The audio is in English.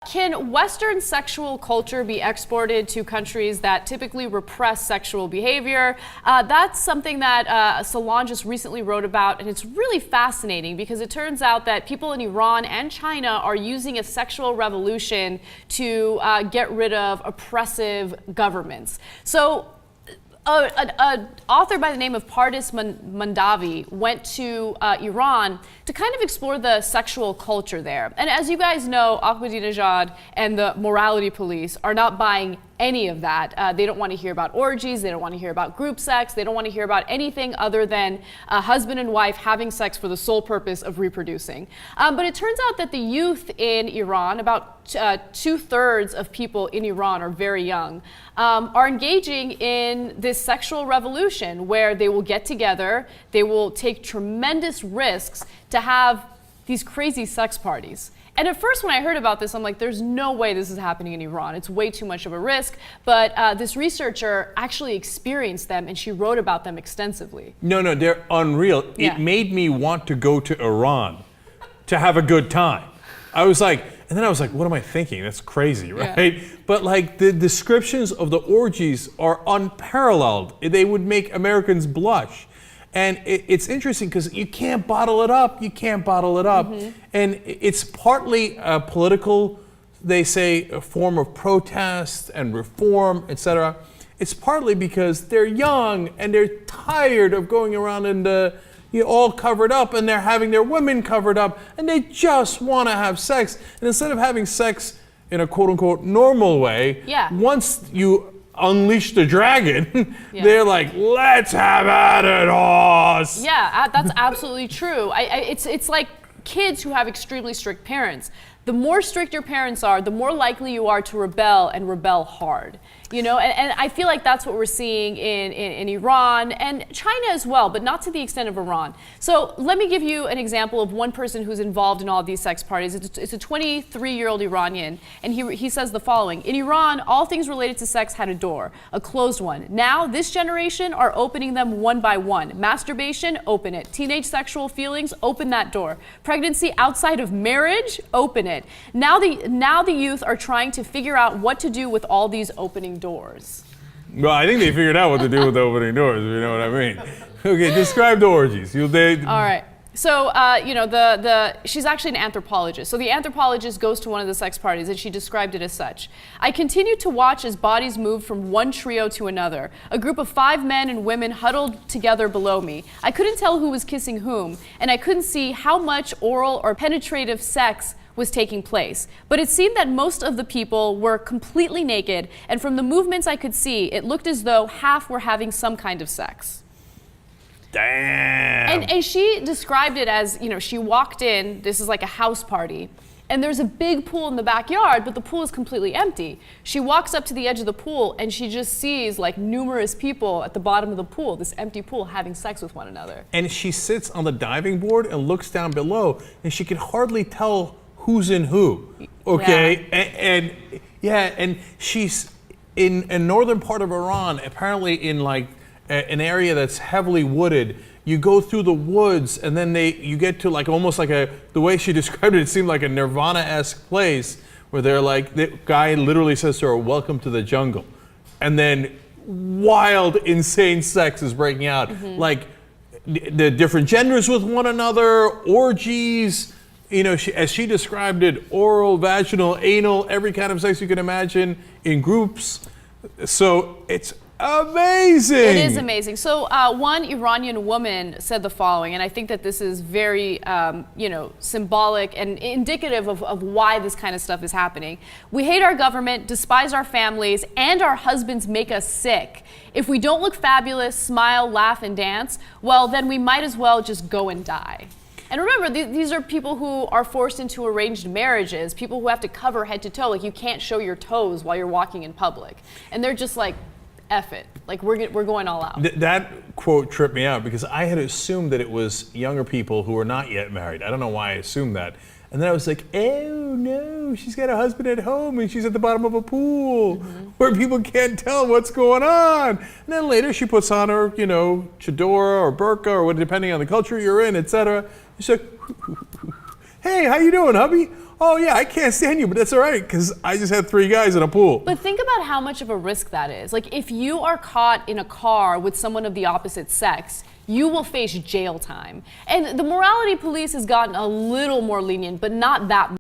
Can Western sexual culture be exported to countries that typically repress sexual behavior? That's something that Solange just recently wrote about, and it's really fascinating because it turns out that people in Iran and China are using a sexual revolution to get rid of oppressive governments. So an author by the name of Pardis Mandavi went to Iran to kind of explore the sexual culture there. And as you guys know, Ahmadinejad and the morality police are not buying any of that. They don't want to hear about orgies. They don't want to hear about group sex. They don't want to hear about anything other than a husband and wife having sex for the sole purpose of reproducing. But it turns out that the youth in Iran, about 2/3 of people in Iran are very young, are engaging in this sexual revolution where they will get together, they will take tremendous risks to have these crazy sex parties. And at first when I heard about this, I'm like, there's no way this is happening in Iran. It's way too much of a risk. But this researcher actually experienced them and she wrote about them extensively. No, they're unreal. Yeah. It made me want to go to Iran to have a good time. I was like, and then I was like, what am I thinking? That's crazy, right? Yeah. But like the descriptions of the orgies are unparalleled. They would make Americans blush. And it's interesting because you can't bottle it up. You can't bottle it up. Mm-hmm. And it's partly political, they say, a form of protest and reform, etc. It's partly because they're young and they're tired of going around in the, all covered up, and they're having their women covered up, and they just want to have sex. And instead of having sex in a quote-unquote normal way, once you unleash the dragon, they're like, let's have at it, horse. Yeah, that's absolutely true. It's like kids who have extremely strict parents. The more strict your parents are, the more likely you are to rebel and rebel hard. And I feel like that's what we're seeing in Iran and China as well, but not to the extent of Iran. So let me give you an example of one person who's involved in all of these sex parties. It's a 23-year-old Iranian, and he says the following: in Iran, all things related to sex had a door, a closed one. Now, this generation are opening them one by one. Masturbation, open it. Teenage sexual feelings, open that door. Pregnancy outside of marriage, open it. Now the youth are trying to figure out what to do with all these opening doors. Well, I think they figured out what to do with the opening doors, if you know what I mean. Okay, describe the orgies. All right. So, she's actually an anthropologist. So the anthropologist goes to one of the sex parties and she described it as such: I continued to watch as bodies moved from one trio to another. A group of 5 men and women huddled together below me. I couldn't tell who was kissing whom, and I couldn't see how much oral or penetrative sex was taking place. But it seemed that most of the people were completely naked, and from the movements I could see, it looked as though half were having some kind of sex. Damn. And she described it as, she walked in, this is like a house party, and there's a big pool in the backyard, but the pool is completely empty. She walks up to the edge of the pool and she just sees like numerous people at the bottom of the pool, this empty pool, having sex with one another. And she sits on the diving board and looks down below, and she can hardly tell who's in who, okay? Yeah. And she's in a northern part of Iran, apparently in like an area that's heavily wooded. You go through the woods and then you get to like almost like the way she described it seemed like a Nirvana-esque place where they're like, the guy literally says to her, welcome to the jungle. And then wild, insane sex is breaking out. Mm-hmm. Like the different genders with one another, orgies, as she described it, oral, vaginal, anal, every kind of sex you can imagine in groups. So it's amazing. It is amazing. So one Iranian woman said the following, and I think that this is very, symbolic and indicative of why this kind of stuff is happening. We hate our government, despise our families, and our husbands make us sick. If we don't look fabulous, smile, laugh, and dance, well, then we might as well just go and die. And remember, these are people who are forced into arranged marriages, people who have to cover head to toe. Like, you can't show your toes while you're walking in public. And they're just like, F it. Like, we're going all out. That quote tripped me out because I had assumed that it was younger people who were not yet married. I don't know why I assumed that. And then I was like, oh no, she's got a husband at home and she's at the bottom of a pool where people can't tell what's going on. And then later she puts on her, chador or burqa or depending on the culture you're in, etc. She's like, hey, how you doing, hubby? oh yeah, I can't stand you, but that's all right because I just had 3 guys in a pool. But think about how much of a risk that is. Like if you are caught in a car with someone of the opposite sex, you will face jail time. And the morality police has gotten a little more lenient, but not that